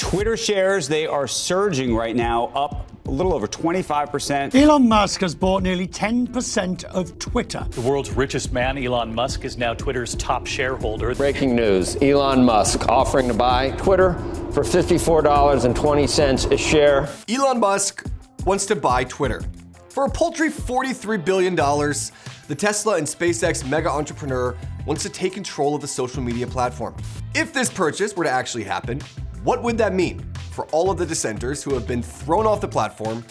Twitter shares, they are surging right now, up a little over 25%. Elon Musk has bought nearly 10% of Twitter. The world's richest man, Elon Musk, is now Twitter's top shareholder. Breaking news, Elon Musk offering to buy Twitter for $54.20 a share. Elon Musk wants to buy Twitter. For a paltry $43 billion, the Tesla and SpaceX mega entrepreneur wants to take control of the social media platform. If this purchase were to actually happen, what would that mean for all of the dissenters who have been thrown off the platform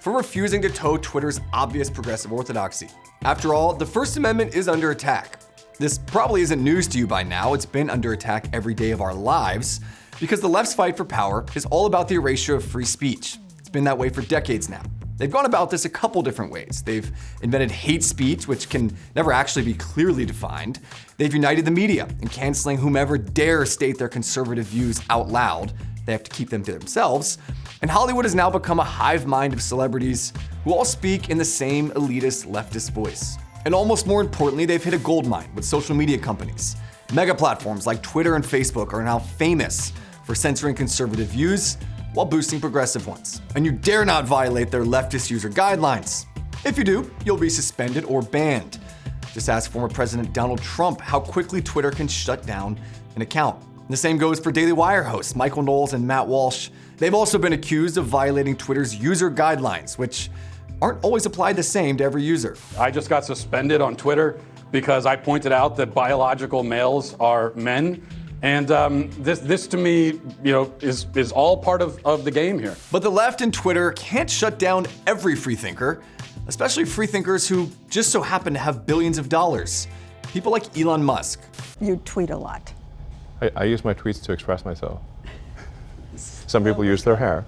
for refusing to toe Twitter's obvious progressive orthodoxy? After all, the First Amendment is under attack. This probably isn't news to you by now. It's been under attack every day of our lives because the left's fight for power is all about the erasure of free speech. It's been that way for decades now. They've gone about this a couple different ways. They've invented hate speech, which can never actually be clearly defined. They've united the media in canceling whomever dare state their conservative views out loud. They have to keep them to themselves. And Hollywood has now become a hive mind of celebrities who all speak in the same elitist leftist voice. And almost more importantly, they've hit a gold mine with social media companies. Mega platforms like Twitter and Facebook are now famous for censoring conservative views while boosting progressive ones. And you dare not violate their leftist user guidelines. If you do, you'll be suspended or banned. Just ask former President Donald Trump how quickly Twitter can shut down an account. And the same goes for Daily Wire hosts Michael Knowles and Matt Walsh. They've also been accused of violating Twitter's user guidelines, which aren't always applied the same to every user. I just got suspended on Twitter because I pointed out that biological males are men. And this to me, is all part of the game here. But the left and Twitter can't shut down every freethinker, especially freethinkers who just so happen to have billions of dollars. People like Elon Musk. You tweet a lot. I use my tweets to express myself. Some people use their hair.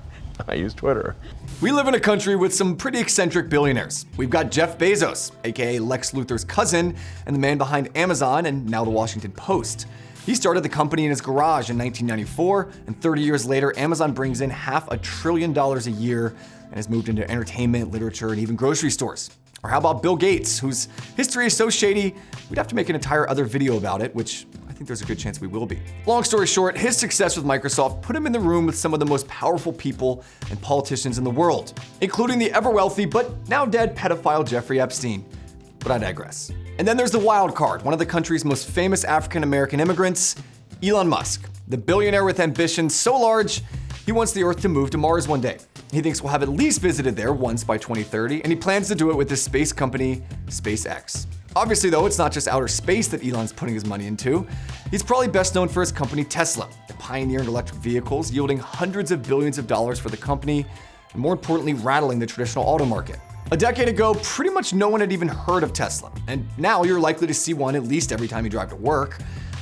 I use Twitter. We live in a country with some pretty eccentric billionaires. We've got Jeff Bezos, aka Lex Luthor's cousin, and the man behind Amazon and now the Washington Post. He started the company in his garage in 1994, and 30 years later, Amazon brings in $500 billion a year and has moved into entertainment, literature, and even grocery stores. Or how about Bill Gates, whose history is so shady, we'd have to make an entire other video about it, which I think there's a good chance we will be. Long story short, his success with Microsoft put him in the room with some of the most powerful people and politicians in the world, including the ever-wealthy but now dead pedophile Jeffrey Epstein. But I digress. And then there's the wild card, one of the country's most famous African-American immigrants, Elon Musk, the billionaire with ambitions so large, he wants the Earth to move to Mars one day. He thinks we'll have at least visited there once by 2030, and he plans to do it with his space company, SpaceX. Obviously, though, it's not just outer space that Elon's putting his money into. He's probably best known for his company Tesla, a pioneer in electric vehicles, yielding hundreds of billions of dollars for the company, and more importantly, rattling the traditional auto market. A decade ago, pretty much no one had even heard of Tesla, and now you're likely to see one at least every time you drive to work.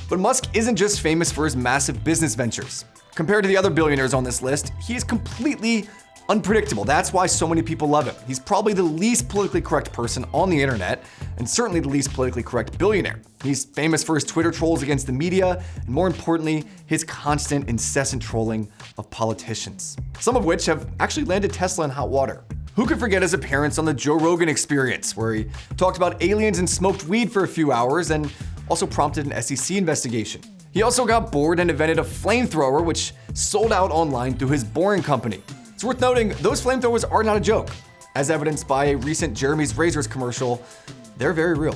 But Musk isn't just famous for his massive business ventures. Compared to the other billionaires on this list, he is completely unpredictable. That's why so many people love him. He's probably the least politically correct person on the internet, and certainly the least politically correct billionaire. He's famous for his Twitter trolls against the media, and more importantly, his constant, incessant trolling of politicians. Some of which have actually landed Tesla in hot water. Who could forget his appearance on the Joe Rogan Experience, where he talked about aliens and smoked weed for a few hours and also prompted an SEC investigation. He also got bored and invented a flamethrower, which sold out online through his Boring Company. It's worth noting, those flamethrowers are not a joke. As evidenced by a recent Jeremy's Razors commercial, they're very real.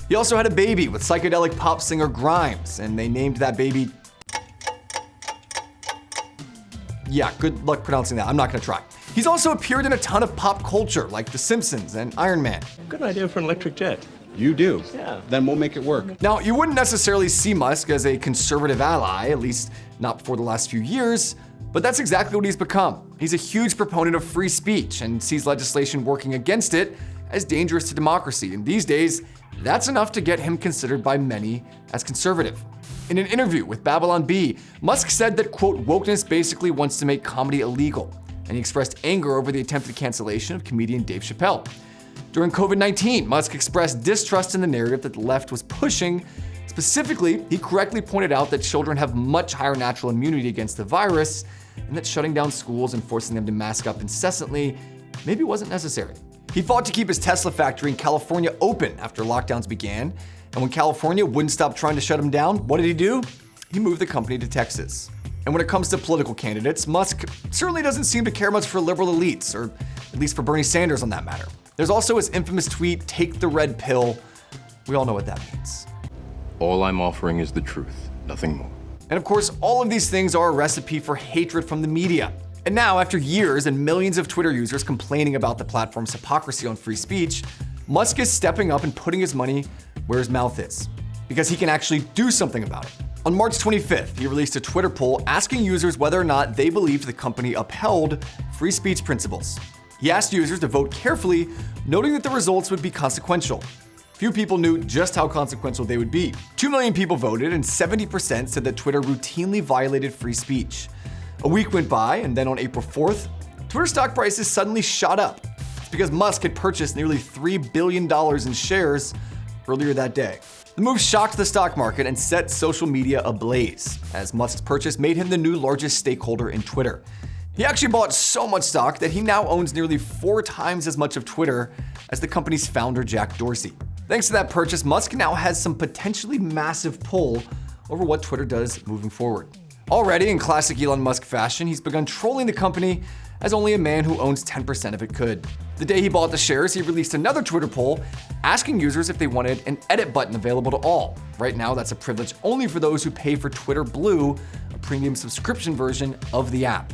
He also had a baby with psychedelic pop singer Grimes, and they named that baby... Yeah, good luck pronouncing that. I'm not gonna try. He's also appeared in a ton of pop culture, like The Simpsons and Iron Man. Good idea for an electric jet. You do? Yeah. Then we'll make it work. Now, you wouldn't necessarily see Musk as a conservative ally, at least not for the last few years, but that's exactly what he's become. He's a huge proponent of free speech and sees legislation working against it as dangerous to democracy. And these days, that's enough to get him considered by many as conservative. In an interview with Babylon Bee, Musk said that, quote, wokeness basically wants to make comedy illegal, and he expressed anger over the attempted cancellation of comedian Dave Chappelle. During COVID-19, Musk expressed distrust in the narrative that the left was pushing. Specifically, he correctly pointed out that children have much higher natural immunity against the virus, and that shutting down schools and forcing them to mask up incessantly maybe wasn't necessary. He fought to keep his Tesla factory in California open after lockdowns began, and when California wouldn't stop trying to shut him down, what did he do? he moved the company to Texas. And when it comes to political candidates, Musk certainly doesn't seem to care much for liberal elites, or at least for Bernie Sanders on that matter. There's also his infamous tweet, "Take the red pill." We all know what that means. All I'm offering is the truth, nothing more. And of course, all of these things are a recipe for hatred from the media. And now, after years and millions of Twitter users complaining about the platform's hypocrisy on free speech, Musk is stepping up and putting his money where his mouth is, because he can actually do something about it. On March 25th, he released a Twitter poll asking users whether or not they believed the company upheld free speech principles. He asked users to vote carefully, noting that the results would be consequential. Few people knew just how consequential they would be. 2 million people voted, and 70% said that Twitter routinely violated free speech. A week went by, and then on April 4th, Twitter stock prices suddenly shot up. It's because Musk had purchased nearly $3 billion in shares earlier that day. The move shocked the stock market and set social media ablaze, as Musk's purchase made him the new largest stakeholder in Twitter. He actually bought so much stock that he now owns nearly 4 times as much of Twitter as the company's founder, Jack Dorsey. Thanks to that purchase, Musk now has some potentially massive pull over what Twitter does moving forward. Already, in classic Elon Musk fashion, he's begun trolling the company as only a man who owns 10% of it could. The day he bought the shares, he released another Twitter poll asking users if they wanted an edit button available to all. Right now, that's a privilege only for those who pay for Twitter Blue, a premium subscription version of the app.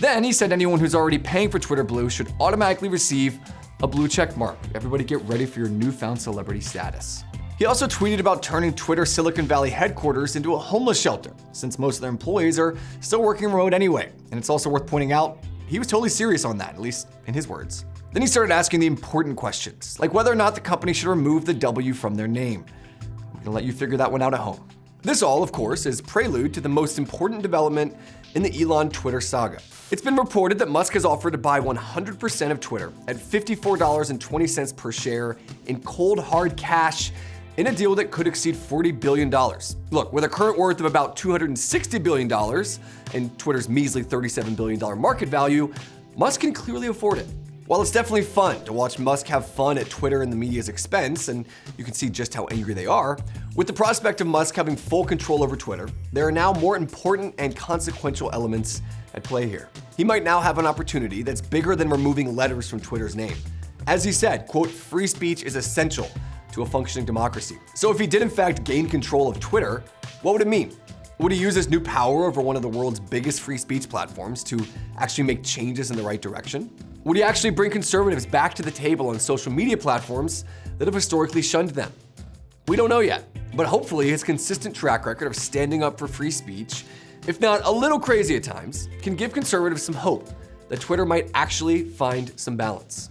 Then he said anyone who's already paying for Twitter Blue should automatically receive a blue check mark. Everybody get ready for your newfound celebrity status. He also tweeted about turning Twitter Silicon Valley headquarters into a homeless shelter, since most of their employees are still working remote anyway. And it's also worth pointing out, he was totally serious on that, at least in his words. Then he started asking the important questions, like whether or not the company should remove the W from their name. I'm gonna let you figure that one out at home. This all, of course, is prelude to the most important development in the Elon Twitter saga. It's been reported that Musk has offered to buy 100% of Twitter at $54.20 per share in cold hard cash in a deal that could exceed $40 billion. Look, with a current worth of about $260 billion and Twitter's measly $37 billion market value, Musk can clearly afford it. While it's definitely fun to watch Musk have fun at Twitter and the media's expense, and you can see just how angry they are, with the prospect of Musk having full control over Twitter, there are now more important and consequential elements at play here. He might now have an opportunity that's bigger than removing letters from Twitter's name. As he said, quote, "Free speech is essential to a functioning democracy." So if he did in fact gain control of Twitter, what would it mean? Would he use his new power over one of the world's biggest free speech platforms to actually make changes in the right direction? Would he actually bring conservatives back to the table on social media platforms that have historically shunned them? We don't know yet, but hopefully his consistent track record of standing up for free speech, if not a little crazy at times, can give conservatives some hope that Twitter might actually find some balance.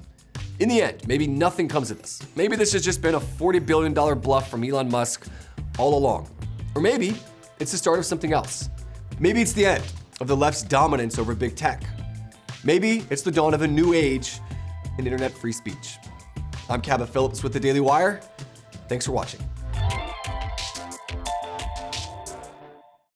In the end, maybe nothing comes of this. Maybe this has just been a $40 billion bluff from Elon Musk all along. Or maybe it's the start of something else. Maybe it's the end of the left's dominance over big tech. Maybe it's the dawn of a new age in internet free speech. I'm Cabot Phillips with The Daily Wire. Thanks for watching.